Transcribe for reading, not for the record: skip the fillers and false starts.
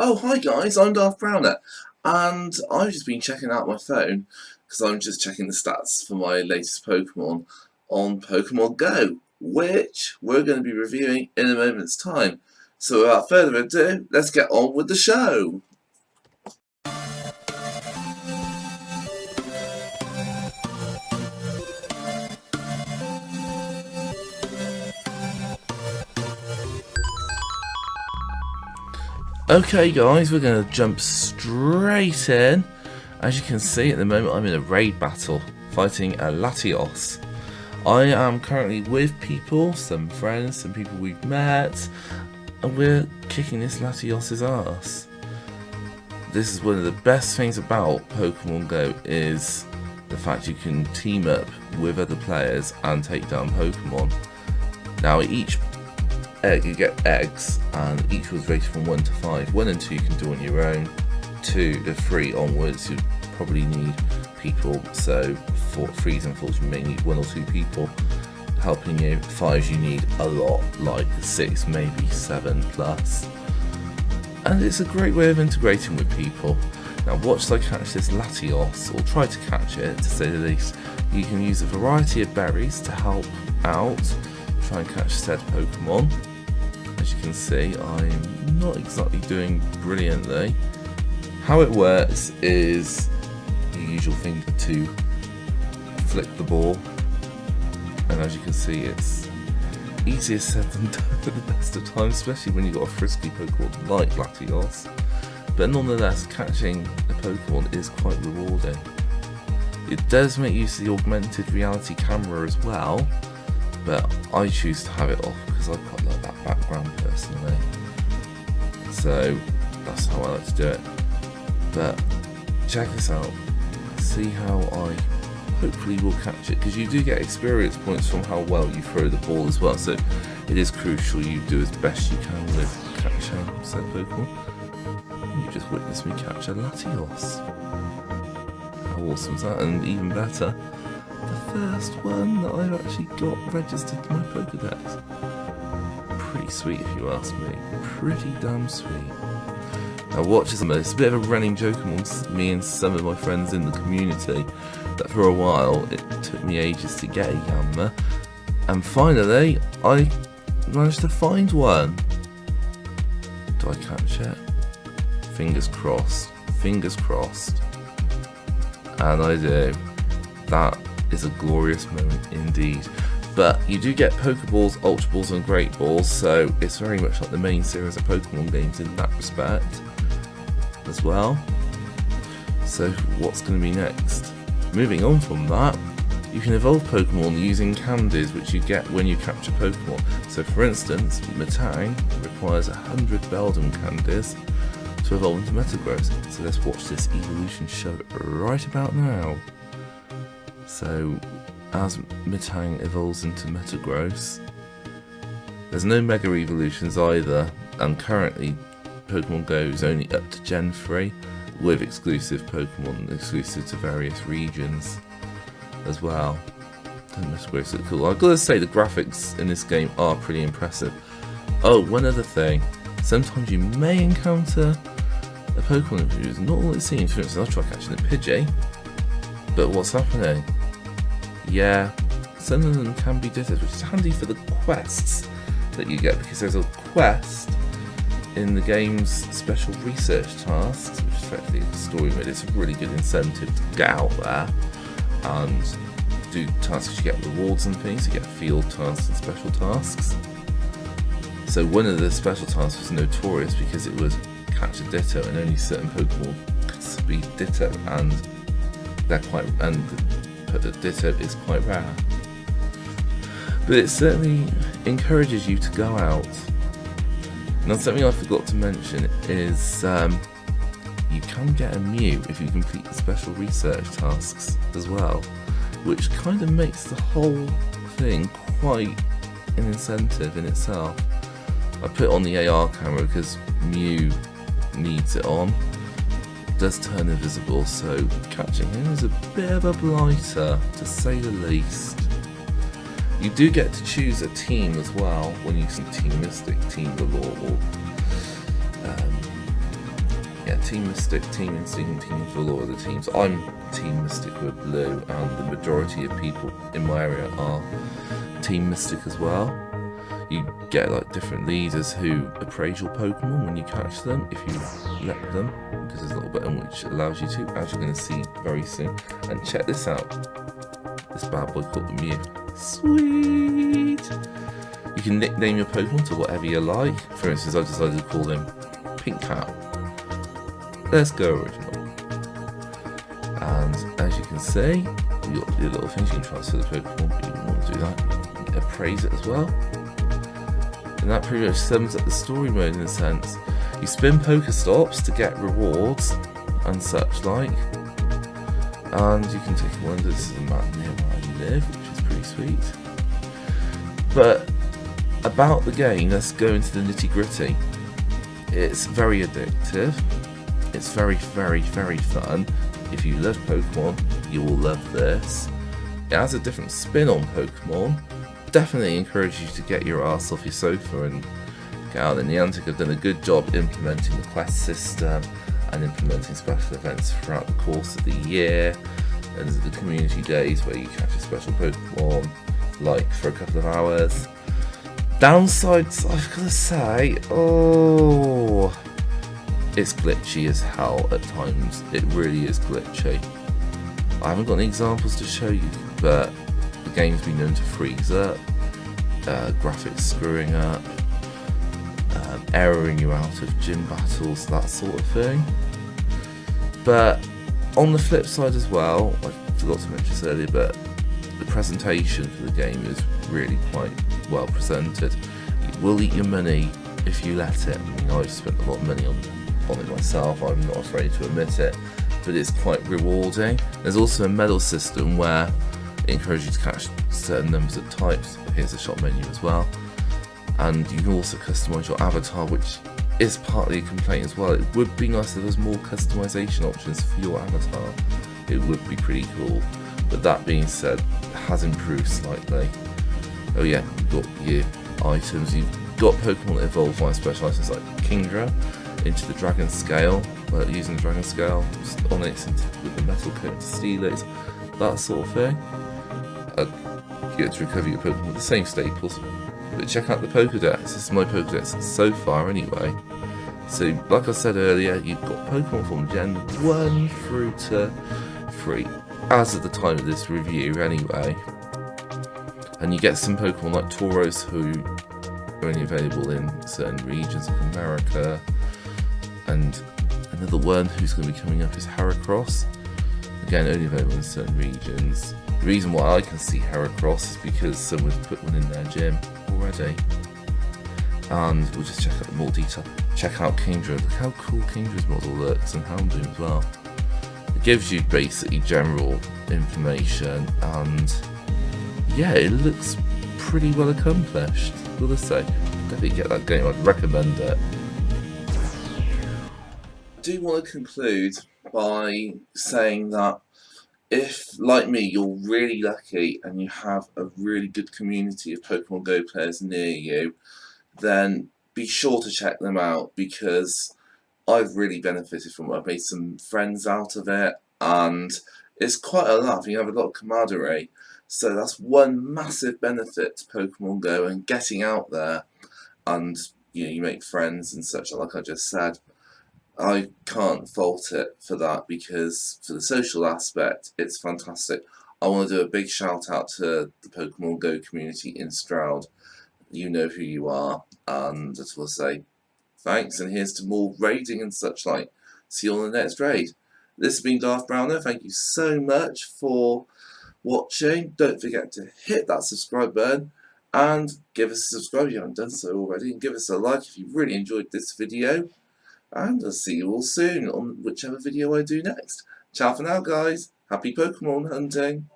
Oh, hi guys, I'm Darth Browner, and I've just been checking out my phone because I'm just checking the stats for my latest Pokemon on Pokemon Go, which we're going to be reviewing in a moment's time. So without further ado, let's get on with the show. Okay guys, we're going to jump straight in. As you can see at the moment I'm in a raid battle fighting a Latios. I am currently with people, some friends, some people we've met, and we're kicking this Latios's ass. This is one of the best things about Pokemon Go, is the fact you can team up with other players and take down Pokemon. Now each egg, you get eggs, and each was rated from 1 to 5. 1 and 2 you can do on your own. 2 to 3 onwards you probably need people, so for 3s and 4s you may need 1 or 2 people helping you. 5s you need a lot, like 6, maybe 7 plus. And it's a great way of integrating with people. Now watch as I catch this Latios, or try to catch it to say the least. You can use a variety of berries to help out, try and catch said Pokemon. As you can see, I'm not exactly doing brilliantly. How it works is you use your finger to flick the ball, and as you can see it's easier said than done at the best of times, especially when you've got a frisky Pokemon like Latios. But nonetheless, catching a Pokemon is quite rewarding. It does make use of the augmented reality camera as well, but I choose to have it off because I quite like that background personally. So that's how I like to do it. But check this out. See how I hopefully will catch it, because you do get experience points from how well you throw the ball as well. So it is crucial you do as best you can with catching said Pokemon. You just witnessed me catch a Latios. How awesome is that? And even better, the first one that I've actually got registered to my Pokedex. Pretty sweet if you ask me. Pretty damn sweet. Now watch this, it's a bit of a running joke amongst me and some of my friends in the community that for a while it took me ages to get a Yanma, and finally I managed to find one. Do I catch it? Fingers crossed. Fingers crossed. And I do. That is a glorious moment indeed. But you do get Pokeballs, Ultra Balls and Great Balls, so it's very much like the main series of Pokemon games in that respect as well. So what's going to be next? Moving on from that, you can evolve Pokemon using candies which you get when you capture Pokemon. So for instance, Metang requires 100 Beldum candies to evolve into Metagross. So let's watch this evolution show right about now. So as Metang evolves into Metagross, there's no Mega Evolutions either, and currently Pokemon Go is only up to Gen 3 with exclusive Pokemon exclusive to various regions as well. And Metagross look cool. I've got to say the graphics in this game are pretty impressive. Oh, one other thing. Sometimes you may encounter a Pokemon which is not all it seems. For instance, I'll try catching a Pidgey, but what's happening? Yeah, some of them can be Dittos, which is handy for the quests that you get, because there's a quest in the game's special research tasks, which is effectively a story mode. It's a really good incentive to get out there and do tasks. You get rewards and things, you get field tasks and special tasks. So one of the special tasks was notorious because it was catch a Ditto, and only certain Pokemon could be Ditto, and they're quite, and the Ditto is quite rare. But it certainly encourages you to go out. Now something I forgot to mention is you can get a Mew if you complete the special research tasks as well, which kind of makes the whole thing quite an incentive in itself. I put on the AR camera because Mew needs it on. It does turn invisible, so catching him is a bit of a blighter to say the least. You do get to choose a team as well when you see Team Mystic, Team Galore, or Team Mystic, Team Instinct, and Team Full are the teams. I'm Team Mystic with blue, and the majority of people in my area are Team Mystic as well. You get like different leaders who appraise your Pokemon when you catch them, if you let them, because there's a little button which allows you to, as you're going to see very soon. And check this out, this bad boy called the Mew. Sweet! You can nickname your Pokemon to whatever you like. For instance, I decided to call him Pink Cow. Let's go original. And as you can see, you got your little things. You can transfer the Pokemon, but you want to do that. You can appraise it as well. And that pretty much sums up the story mode in a sense. You spin Pokestops to get rewards and such like. And you can take one. This is a map near where I live, which is pretty sweet. But about the game, let's go into the nitty gritty. It's very addictive. It's very, very, very fun. If you love Pokemon, you will love this. It has a different spin on Pokemon. Definitely encourage you to get your ass off your sofa and get out. And Niantic have done a good job implementing the quest system and implementing special events throughout the course of the year. And there's the community days where you catch a special Pokemon, like for a couple of hours. Downsides, I've got to say, it's glitchy as hell at times. It really is glitchy. I haven't got any examples to show you, but the game's been known to freeze up, graphics screwing up, erroring you out of gym battles, that sort of thing. But on the flip side as well, I forgot to mention this earlier, but the presentation for the game is really quite well presented. It will eat your money if you let it. I mean, I've spent a lot of money on it myself, I'm not afraid to admit it, but it's quite rewarding. There's also a medal system where it encourages you to catch certain numbers of types. Here's a shop menu as well, and you can also customise your avatar, which is partly a complaint as well. It would be nice if there was more customization options for your avatar. It would be pretty cool, but that being said, it has improved slightly. Oh yeah, you've got your items, you've got Pokemon that evolve via special items like Kingdra into the Dragon Scale, using the Dragon Scale, just on it with the metal coat to steal it, that sort of thing. You get to recover your Pokemon with the same staples, but check out the Pokedex. This is my Pokedex so far anyway. So like I said earlier, you've got Pokemon from Gen 1 through to 3, as of the time of this review anyway. And you get some Pokemon like Tauros who are only available in certain regions of America. And another one who's going to be coming up is Heracross. Again, only available in certain regions. The reason why I can see Heracross is because someone's put one in their gym already. And we'll just check out more detail. Check out Kingdra. Look how cool Kingdra's model looks, and Houndoom as well. It gives you basically general information, and yeah, it looks pretty well accomplished. What do I say? Definitely get that game. I'd recommend it. I do want to conclude by saying that if, like me, you're really lucky and you have a really good community of Pokemon Go players near you, then be sure to check them out, because I've really benefited from it. I've made some friends out of it, and it's quite a laugh. You have a lot of camaraderie, so that's one massive benefit to Pokemon Go and getting out there, and you make friends and such, like I just said. I can't fault it for that, because for the social aspect, it's fantastic. I want to do a big shout out to the Pokemon Go community in Stroud. You know who you are, and I just want to say thanks, and here's to more raiding and such like. See you on the next raid. This has been Darth Browner. Thank you so much for watching. Don't forget to hit that subscribe button and give us a subscribe if you haven't done so already, and give us a like if you really enjoyed this video. And I'll see you all soon on whichever video I do next. Ciao for now, guys. Happy Pokemon hunting.